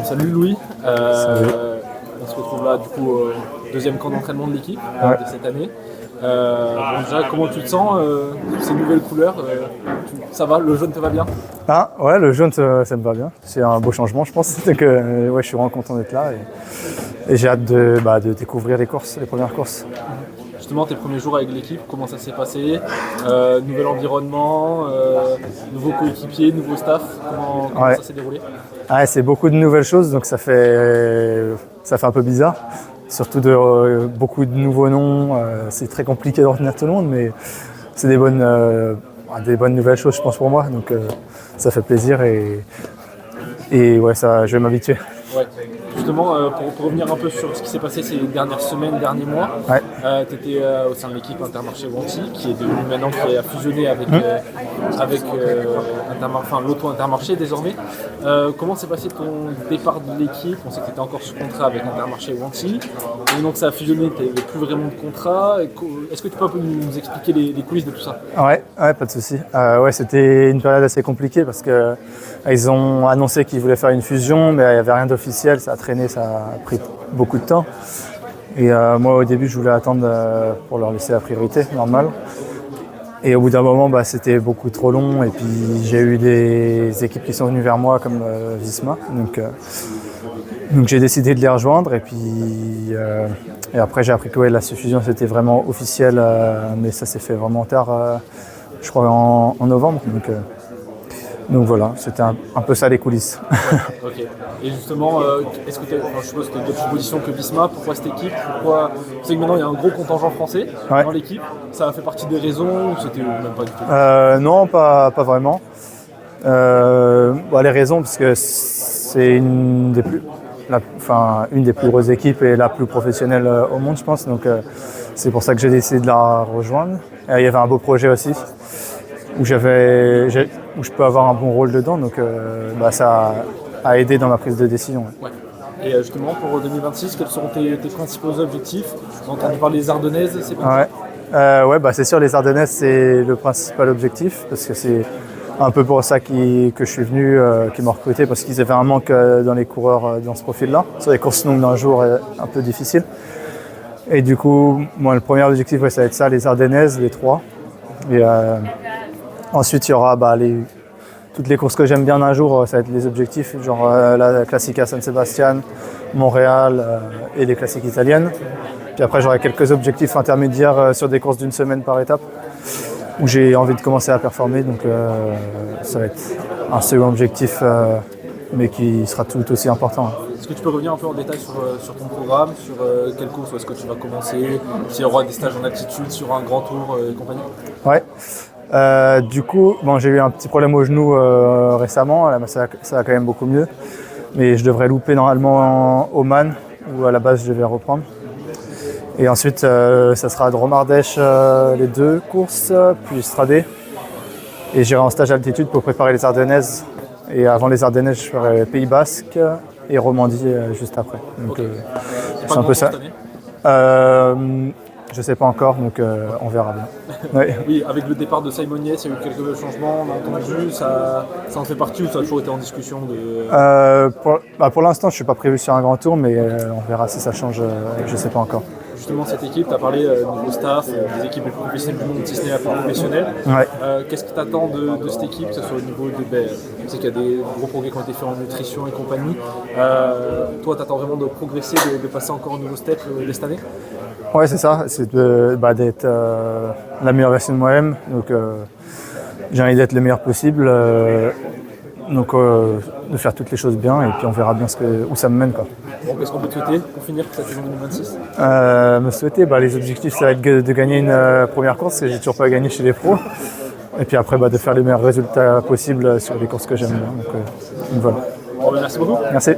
Salut Louis, Salut. on se retrouve là du coup au deuxième camp d'entraînement de l'équipe de cette année. Déjà, comment tu te sens, ces nouvelles couleurs, ça va, le jaune te va bien? Ah ouais, le jaune ça me va bien. C'est un beau changement, je pense. Donc ouais, je suis vraiment content d'être là et j'ai hâte de découvrir les courses, les premières courses. Justement, tes premiers jours avec l'équipe, comment ça s'est passé? Nouvel environnement, nouveaux coéquipiers, nouveau staff, comment Ouais. ça s'est déroulé? Ah, c'est beaucoup de nouvelles choses, donc ça fait un peu bizarre. Surtout beaucoup de nouveaux noms. C'est très compliqué de retenir tout le monde, mais c'est des bonnes nouvelles choses, je pense, pour moi. Donc ça fait plaisir et ouais, ça, je vais m'habituer. Ouais. Justement, pour revenir un peu sur ce qui s'est passé ces dernières semaines, derniers mois, Ouais. tu étais au sein de l'équipe Intermarché Wanty, qui est devenue maintenant, qui a fusionné avec l'Auto Intermarché désormais. Comment s'est passé ton départ de l'équipe? On sait que tu étais encore sous contrat avec Intermarché Wanty. Et donc ça a fusionné, tu n'avais plus vraiment de contrat. Est-ce que tu peux un peu nous expliquer les coulisses de tout ça? Ouais, pas de souci. Ouais, c'était une période assez compliquée parce que ils ont annoncé qu'ils voulaient faire une fusion, mais il n'y avait rien d'officiel, ça a traîné, ça a pris beaucoup de temps. Et moi, au début, je voulais attendre pour leur laisser la priorité, normal. Et au bout d'un moment, c'était beaucoup trop long. Et puis, j'ai eu des équipes qui sont venues vers moi, comme Visma. Donc j'ai décidé de les rejoindre. Et après, j'ai appris que la fusion, c'était vraiment officiel. Mais ça s'est fait vraiment tard, je crois, en novembre. Donc voilà, c'était un peu ça les coulisses. Ok. Et justement, est-ce que je suppose que tu as d'autres propositions que Visma? Pourquoi cette équipe? Je sais que maintenant il y a un gros contingent français dans l'équipe. Ça a fait partie des raisons ou c'était même pas du tout? Non, pas vraiment. Les raisons, parce que c'est une des plus grosses équipes et la plus professionnelle au monde, je pense. Donc c'est pour ça que j'ai décidé de la rejoindre. Il y avait un beau projet aussi, où je peux avoir un bon rôle dedans, donc ça a aidé dans ma prise de décision. Ouais. Et justement, pour 2026, quels seront tes principaux objectifs? On a entendu parler des Ardennaises, c'est pas c'est sûr, les Ardennaises, c'est le principal objectif, parce que c'est un peu pour ça que je suis venu, qu'ils m'ont recruté, parce qu'ils avaient un manque dans les coureurs dans ce profil-là, sur les courses longues d'un jour un peu difficile. Et du coup, moi, le premier objectif, ça va être ça, les Ardennaises, les 3. Et ensuite, il y aura toutes les courses que j'aime bien d'un jour, ça va être les objectifs, genre la Classica San Sebastian, Montréal et les classiques italiennes. Puis après, j'aurai quelques objectifs intermédiaires sur des courses d'une semaine par étape, où j'ai envie de commencer à performer. Donc ça va être un second objectif, mais qui sera tout aussi important. Est-ce que tu peux revenir un peu en détail sur ton programme, sur quelle course est-ce que tu vas commencer, s'il y aura des stages en altitude, sur un grand tour et compagnie? Ouais. Du coup, j'ai eu un petit problème au genou récemment, là, ça va quand même beaucoup mieux. Mais je devrais louper normalement en Oman, où à la base je vais reprendre. Et ensuite, ça sera Dromardèche, les 2 courses, puis Stradé. Et j'irai en stage altitude pour préparer les Ardennaises. Et avant les Ardennaises, je ferai Pays Basque et Romandie juste après. Donc c'est un peu ça. Je ne sais pas encore, donc on verra bien. Ouais. Oui, avec le départ de Simoniès, il y a eu quelques changements, on a entendu, ça en fait partie ou ça a toujours été en discussion Pour l'instant, je ne suis pas prévu sur un grand tour, mais on verra si ça change, je ne sais pas encore. Justement, cette équipe, tu as parlé niveau staff, des équipes les plus professionnelles du monde, si ce n'est la plus professionnelle. Ouais. Qu'est-ce que tu attends de cette équipe, que ce soit au niveau de... Je sais qu'il y a des gros progrès qui ont été faits en nutrition et compagnie. Toi, tu attends vraiment de progresser, de passer encore au nouveau step dès cette année? Ouais, c'est ça, c'est d'être la meilleure version de moi-même. Donc j'ai envie d'être le meilleur possible. De faire toutes les choses bien et puis on verra bien où ça me mène. Quoi. Bon, qu'est-ce qu'on peut te souhaiter pour finir cette saison 2026? Me souhaiter, les objectifs, ça va être de gagner une première course, parce que j'ai toujours pas gagné chez les pros. Et puis après, de faire les meilleurs résultats possibles sur les courses que j'aime bien. Donc voilà. Bon, merci beaucoup. Merci.